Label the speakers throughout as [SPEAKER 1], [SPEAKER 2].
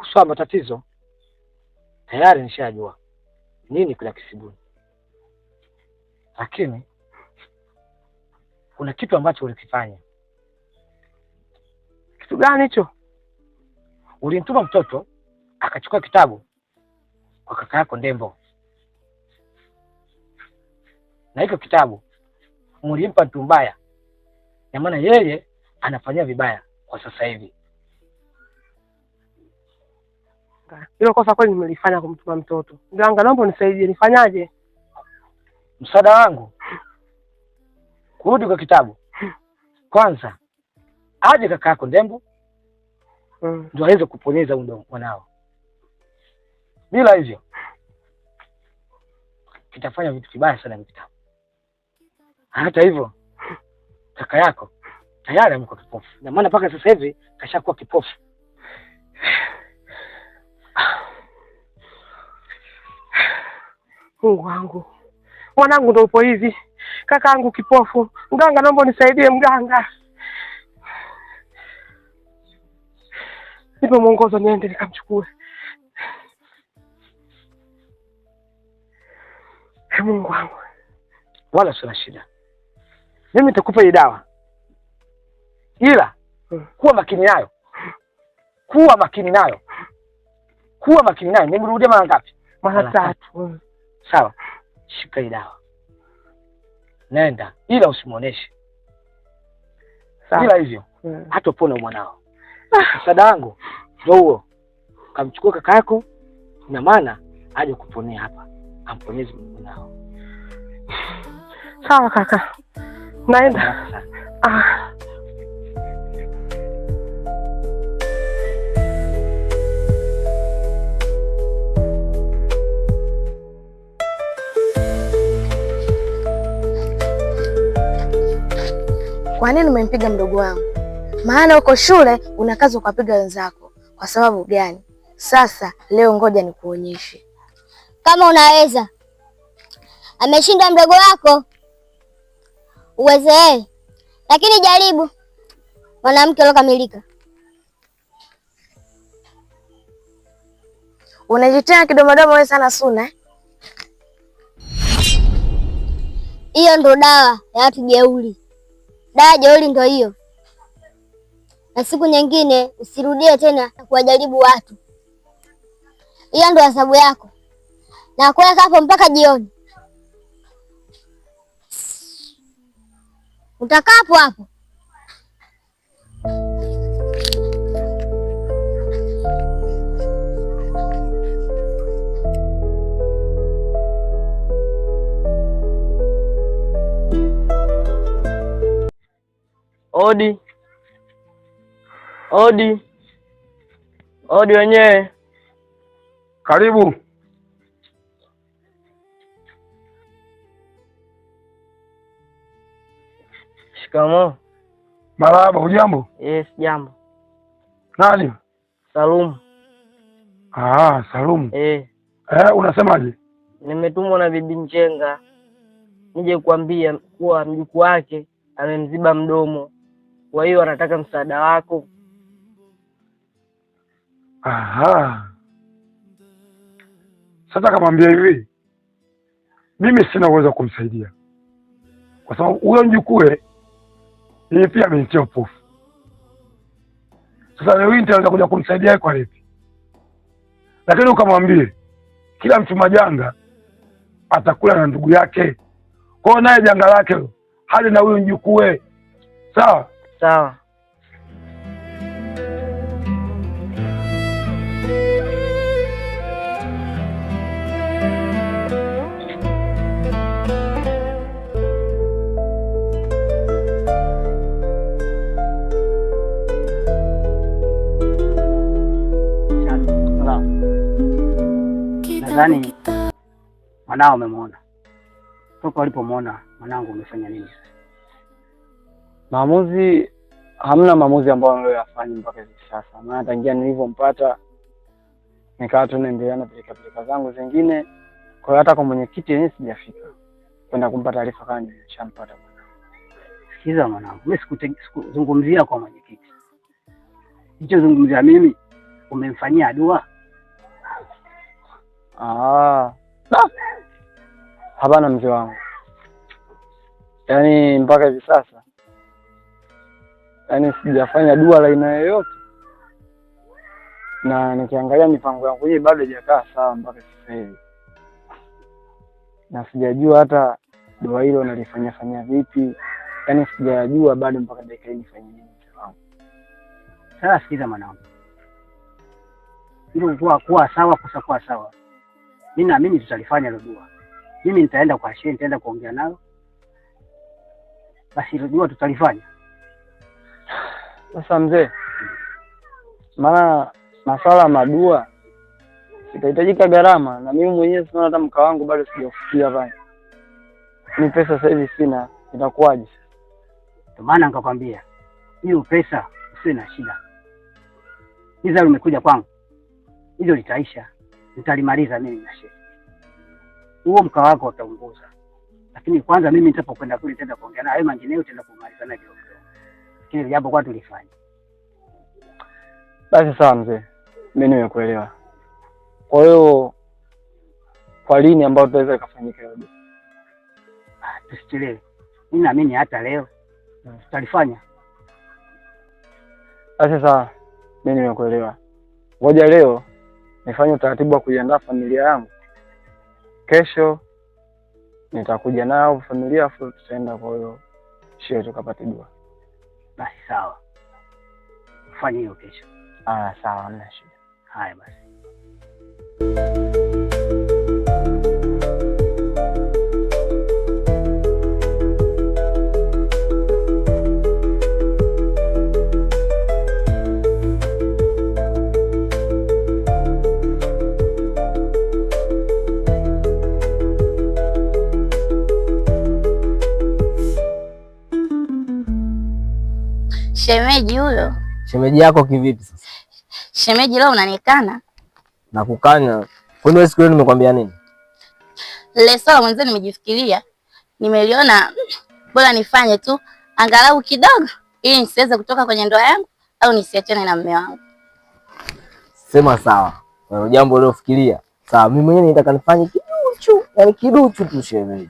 [SPEAKER 1] kusoma matatizo. Tayari nishajua nini kula kisibuni. Lakini kuna kitu ambacho ulikifanya.
[SPEAKER 2] Kitu gani hicho?
[SPEAKER 1] Ulimtuma mtoto akachukua kitabu kwa kaka yako Ndembo. Na hicho kitabu mlimpa mtu mbaya. Na maana yeye anafanyia vibaya kwa sasa hivi.
[SPEAKER 2] Hilo kosa kweli nimelifanya kumtuma mtoto. Mganga, naomba unisaidie, nifanyaje?
[SPEAKER 1] Msaada wangu kurudi kwa kitabu. Kwanza aje kaka yako Ndembo ndio aweze kuponyeza mwanao. Bila hivyo kitafanya vitu vibaya sana kitabu. Hata hivyo kaka yako tayari amekuwa kipofu. Na maana mpaka sasa hivi kashakuwa kipofu.
[SPEAKER 2] Mungu wangu. Mwanangu ndio upo hivi. Kaka yangu kipofu. Mganga, naomba unisaidie mganga. Nipe mwongozo niende nikamchukue. Mungu wangu.
[SPEAKER 1] Wala sina shida. Mimi nitakupa hii dawa. Ila kuwa makini nayo. Kuwa makini nayo. Kuwa makini nayo. Nimrudie mara ngapi?
[SPEAKER 2] Mara 3.
[SPEAKER 1] Sawa. Shika hii dawa. Nenda. Ila usimuoneshe. Ila hivyo hata upone mwanao. Msaada wangu ndio huo. Kamchukua kaka yako, ina maana aje kuponea hapa. Amponyeze mwanao.
[SPEAKER 2] Sawa kaka. Naenda.
[SPEAKER 3] Kwa nini umempiga mdogo wangu? Maana uko shule unakaza ukapiga wenzako. Kwa sababu gani? Sasa leo ngoja nikuonyeshe.
[SPEAKER 4] Kama unaweza. Ameshinda mdogo wako. Uweze yeye. Lakini jaribu. Mwanamke alokamilika.
[SPEAKER 3] Unajitia kidomodomo wewe sana Suna eh?
[SPEAKER 4] Hiyo ndo dawa ya watu jeuri. Dawa jeuri ndo hiyo. Na siku nyingine usirudie tena kuwajaribu watu. Hiyo ndo hesabu yako. Na kuweka hapo mpaka jioni. Utakaa hapo hapo.
[SPEAKER 2] Odi. Odi. Odi wenyewe.
[SPEAKER 5] Karibu.
[SPEAKER 2] Shikamoo.
[SPEAKER 5] Marahaba, hujambo?
[SPEAKER 2] Yes, jambo.
[SPEAKER 5] Nani?
[SPEAKER 2] Salumu.
[SPEAKER 5] Salumu. Unasemaje?
[SPEAKER 2] Nimetumwa na bibi Mchenga nije kuambia kuwa mjukuu wake amemziba mdomo. Kwa hiyo anataka msaada wako.
[SPEAKER 5] Sasa kamwambia hivi, mimi sina uwezo kumsaidia. Kwa sababu huyo mjukuu yeye pia amenitia upofu. Sasa leo hii nitaanza kuja kumsaidia kwa lipi? Lakini ukamwambie kila mtu majanga atakula na ndugu yake. Kwa hiyo naye janga lake hali na huyo mjukuu. Sawa?
[SPEAKER 2] Sawa.
[SPEAKER 1] Nadhani mwanao umemwona. Toka ulipomwona mwanangu umefanya nini?
[SPEAKER 2] Maamuzi, hamna maamuzi ambayo niliyofanya mpaka hivi sasa. Maana tangia nilivyompata nikawa tu naendelea na pilika zangu zingine. Kwa hiyo hata kwa mwenyekiti yenyewe sijafika kwenda kumpa taarifa kama nimeshampata mwanangu.
[SPEAKER 1] Sikiza mwanangu, mimi sikuzungumzia kwa mwenyekiti. Nilichozungumzia mimi, umemfanyia dua?
[SPEAKER 2] Hapana mzee wangu, yaani mpaka hivi sasa yaani sijafanya dua la aina yoyote, na nikiangalia mipango yangu hii bado haijakaa sawa mpaka sasa hivi, na sijajua hata dua hilo nalifanya vipi, yaani sijajua bado mpaka dakika hii nifanye nini mzee wangu.
[SPEAKER 1] Sasa sikiza mwanangu, ili kuwa sawa kusakuwa sawa, mimi naamini tutalifanya hilo dua. Mimi nitaenda kwa shehe, nitaenda kuongea nalo, basi hilo dua tutalifanya.
[SPEAKER 2] Sasa mzee, maana masuala ya madua sitahitajika gharama, na mimi mwenyewe sina hata mka wangu bado sijafikia pale. Ni pesa sasa hivi sina, itakuwaje?
[SPEAKER 1] Ndio maana nikakwambia hiyo pesa usiwe na shida. Hizo umekuja kwangu, hizo litaisha, nitalimaliza mimi na shehe. Huo mka wako utaunguza, lakini kwanza mimi nitapokwenda kule nitaenda kuongea na hayo mangineo, tutaenda kumaliza na kidogo. Kile jambo kwa tulifanya.
[SPEAKER 2] Basi sawa mzee, mimi nimekuelewa. Kwa hiyo kwa lini ambao tutaweza kufanyika hiyo?
[SPEAKER 1] Tusichelewe. Mimi naamini hata leo tutalifanya.
[SPEAKER 2] Basi sawa, mimi nimekuelewa. Ngoja leo nifanye utaratibu wa kuiandaa familia yangu. Kesho nitakuja nao familia, afu tutaenda kwa hiyo shehe tukapate dua.
[SPEAKER 1] Basi sawa, fanya hiyo kesho.
[SPEAKER 2] Sawa, hamna shida.
[SPEAKER 1] Haya basi.
[SPEAKER 3] Shemeji huyo.
[SPEAKER 6] Shemeji yako kivipi sasa?
[SPEAKER 3] Shemeji leo unanikana?
[SPEAKER 6] Na kukanya. Kwani wewe siku ile nimekwambia nini?
[SPEAKER 3] Lile swala mwanzo nimejifikiria. Nimeliona bora nifanye tu angalau kidogo ili nisiweze kutoka kwenye ndoa yangu au nisiachane na mume wangu.
[SPEAKER 6] Sema sawa. Kwa jambo uliofikiria. Sawa, mimi mwenyewe nitaka nifanye kiduchu. Yaani kiduchu tu shemeji.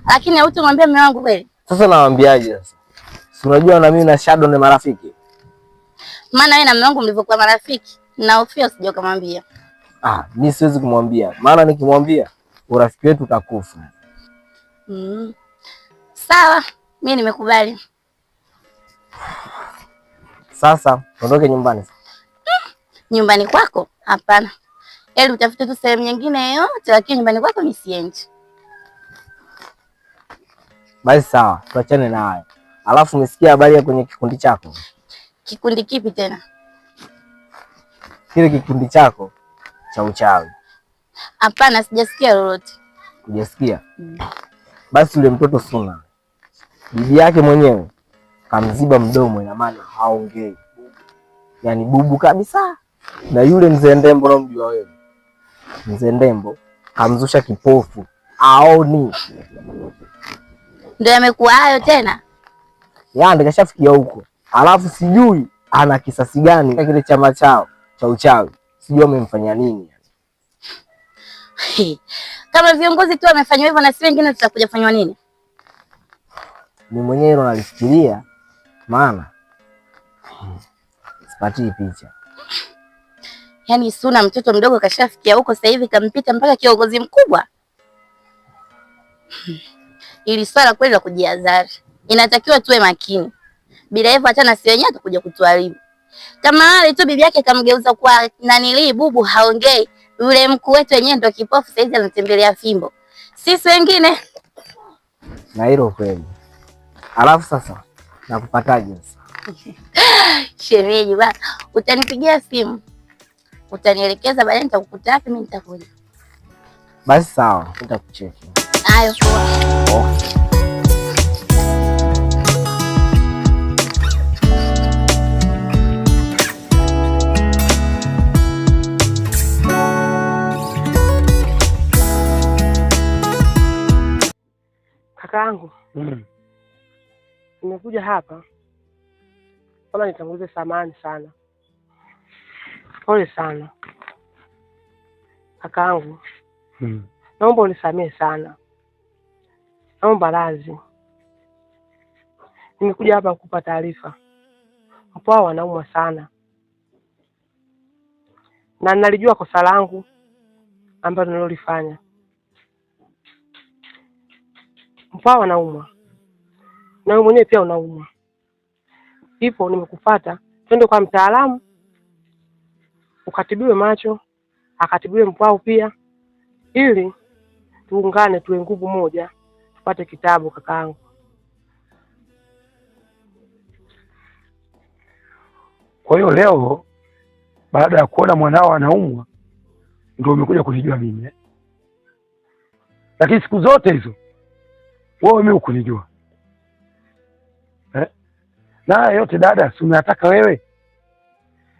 [SPEAKER 3] Lakini hautamwambia mume wangu kweli?
[SPEAKER 6] Sasa nawaambiaje sasa? Si unajua na mimi na Shadow ni marafiki.
[SPEAKER 3] Maana wewe na mume wangu mlivyokuwa marafiki, na hofia usije kumwambia.
[SPEAKER 6] Mimi siwezi kumwambia. Maana nikimwambia urafiki wetu utakufa.
[SPEAKER 3] Sawa, mimi nimekubali.
[SPEAKER 6] Sasa ondoke nyumbani.
[SPEAKER 3] Nyumbani kwako? Hapana. Yaani utafute tu sehemu nyingine yote, lakini nyumbani kwako mimi siendi.
[SPEAKER 6] Basi sawa, tuachane na hayo. Alafu umesikia habari ya kwenye kikundi chako?
[SPEAKER 3] Kikundi kipi tena?
[SPEAKER 6] Kile kikundi chako cha uchawi.
[SPEAKER 3] Hapana, sijasikia lolote.
[SPEAKER 6] Hujasikia? Basi yule mtoto Suna, bibi yake mwenyewe kamziba mdomo, ina maana haongei. Yaani bubu kabisa. Na yule mzee Ndembo unamjua wewe? Mzee Ndembo kamzusha kipofu, aoni.
[SPEAKER 3] Ndio yamekuwa hayo tena?
[SPEAKER 6] Ndio kashafikia huko. Alafu sijui ana kisasi gani kile chama chao cha uchawi. Sijui amemfanya nini.
[SPEAKER 3] Kama viongozi tu wamefanywa hivyo, na si wengine tutakuja fanywa nini?
[SPEAKER 6] Mimi mwenyewe hilo nalifikiria, maana sipati picha.
[SPEAKER 3] Yaani Suna mtoto mdogo kashafikia huko sasa hivi, kampita mpaka kiongozi mkubwa. Ili swala kweli la kujihadhari. Inatakiwa tuwe makini. Bila hivyo hata na si wenyewe atakuja kutuharibu. Kama wale tu bibi yake kamgeuza kwa nanili bubu, haongei. Yule mkuu wetu wenyewe ndo kipofu sasa hivi anatembelea fimbo. Sisi wengine
[SPEAKER 6] na hilo kweli. Alafu sasa nakupataje sasa?
[SPEAKER 3] Shemeji bwana, utanipigia simu. Utanielekeza baadaye nitakukuta wapi, mimi nitakuja.
[SPEAKER 6] Basi sawa, nitakucheki.
[SPEAKER 3] Hayo poa.
[SPEAKER 7] Kakaangu, nimekuja hapa kama nitangulize samani sana. Pole sana kakaangu. Naomba unisamehe sana. Naomba radhi. Nimekuja hapa kukupa taarifa. Mpwao anaumwa sana. Na nalijua kosa langu ambalo nilolifanya. Mpwao anaumwa. Na wewe mwenyewe pia unaumwa. Hivyo nimekufuata twende kwa mtaalamu ukatibiwe macho, akatibiwe Mpwao pia, ili tuungane tuwe nguvu moja tupate kitabu kakaangu.
[SPEAKER 5] Kwa hiyo leo baada ya kuona mwanao anaumwa ndio umekuja kunijua mimi Lakini siku zote hizo wewe mimi hukunijua. Na yote dada, si unataka wewe?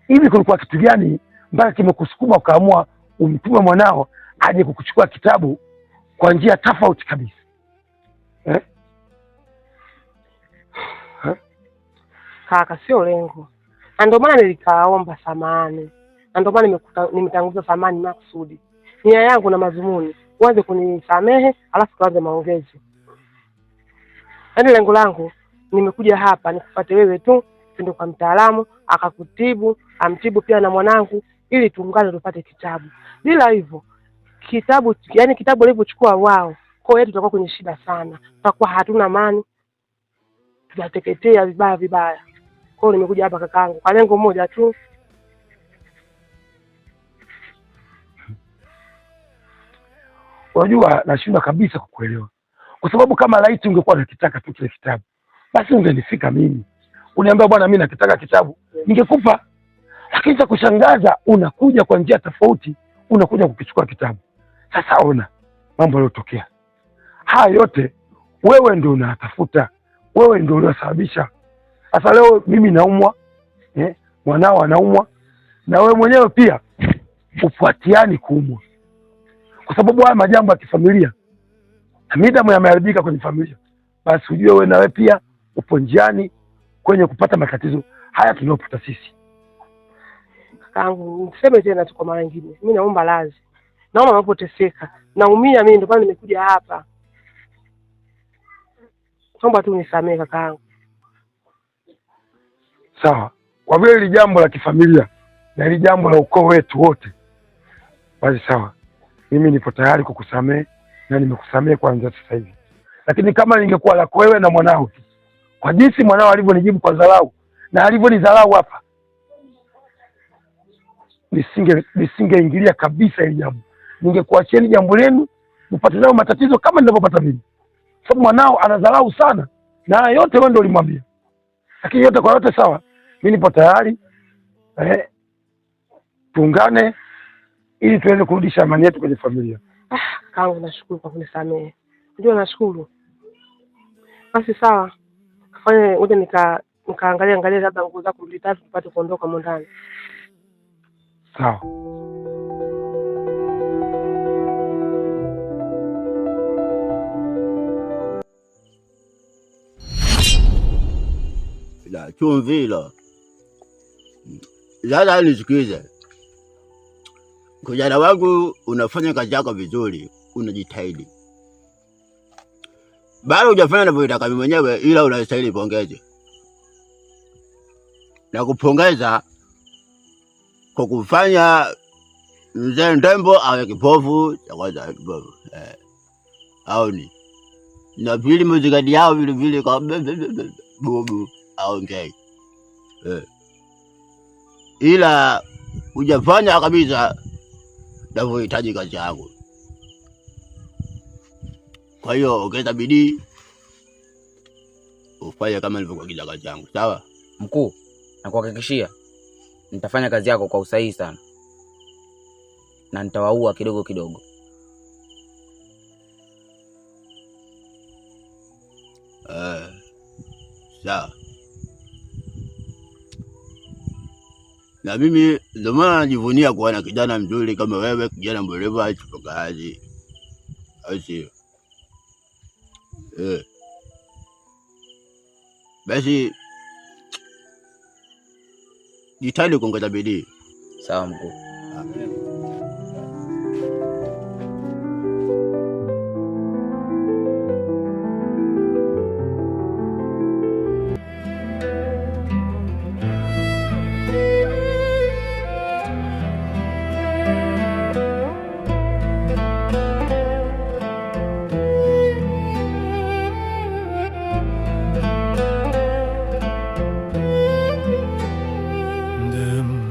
[SPEAKER 5] Hivi kulikuwa kitu gani mpaka kimekusukuma ukaamua umtume mwanao aje kukuchukua kitabu kwa njia tofauti kabisa?
[SPEAKER 7] Kaka, sio lengo. Na ndio maana nilikaomba samahani. Na ndio maana nimetanguza samahani makusudi. Nia yangu na madhumuni uanze kunisamehe alafu tuanze maongezi. Yaani lengo langu nimekuja hapa nikufuate wewe tu, twende kwa mtaalamu akakutibu, amtibu pia na mwanangu ili tuungane tupate kitabu. Bila hivyo kitabu, yani kitabu walivyochukua wao, kwa hiyo tutakuwa kwenye shida sana. Tutakuwa hatuna amani. Tutateketea vibaya. Kwa hiyo nimekuja hapa kakaangu kwa lengo moja tu.
[SPEAKER 5] Unajua nashindwa kabisa kukuelewa. Kwa sababu kama laiti ungekuwa unakitaka tu kile kitabu, basi ungenifika mimi. Uniambia bwana mimi nakitaka kitabu, ningekupa. Lakini cha kushangaza unakuja kwa njia tofauti, unakuja kukichukua kitabu. Sasa ona mambo yaliyotokea. Haya yote wewe ndio unatafuta. Wewe ndio unasababisha. Sasa leo mimi naumwa, mwanao anaumwa, na wewe mwenyewe pia ufuatiani kuumwa. Kwa sababu haya majambo ya kifamilia na midamu yameharibika kwenye familia, basi ujue wewe na wewe pia upo njiani kwenye kupata matatizo haya tunayopata sisi.
[SPEAKER 7] Kakaangu, niseme tena tu kwa mara nyingine, mimi naomba radhi. Naomba unapoteseka. Naumia mimi, ndio maana nimekuja hapa. Naomba tu unisamehe kakaangu.
[SPEAKER 5] Sawa. Kwa vile hili jambo la kifamilia na hili jambo la ukoo wetu wote, basi sawa. Mimi nipo tayari kukusamehe na nimekusamehe kuanzia sasa hivi. Lakini kama ningekuwa lako wewe na mwanao tu, kwa jinsi mwanao alivyonijibu kwa dharau na alivyonidharau hapa, nisingeingilia kabisa hili jambo. Ningekuachieni jambo lenu mpate nao matatizo kama ninavyopata mimi. Sababu mwanao anadharau sana na yote wewe ndio ulimwambia. Lakini yote kwa yote sawa. Mimi nipo tayari tuungane ili tuweze kurudisha amani yetu kwenye familia.
[SPEAKER 7] Kakaangu, nashukuru kwa kunisamehe. Unajua nashukuru. Basi sawa. Kafanye wote nikaangalia labda nguo zako mbili tupate kuondoka ndani.
[SPEAKER 5] Sawa.
[SPEAKER 8] La chumvi la. Sasa nisikize. Kijana wangu, unafanya kazi yako vizuri, unajitahidi. Bado hujafanya ninavyotaka mimi mwenyewe, ila unastahili pongezi. Na kupongeza kwa kufanya mzee Ndembo awe kipofu, cha kwanza kipofu. Aoni. Na pili muzikadi yao vile kwa bubu aongei. Ila hujafanya kabisa navyohitaji kazi yangu. Kwa hiyo ongeza bidii ufanye kama nilivyokuagiza kazi yangu. Sawa
[SPEAKER 9] mkuu? Nakuhakikishia nitafanya kazi yako kwa usahihi sana na nitawaua kidogo kidogo.
[SPEAKER 8] Sawa. Na mimi ndio maana najivunia kuwa na kijana mzuri kama wewe, kijana mwerevu achukua kazi. Asi. Basi jitahidi kuongeza bidii.
[SPEAKER 9] Sawa mkuu.
[SPEAKER 10] Ndembo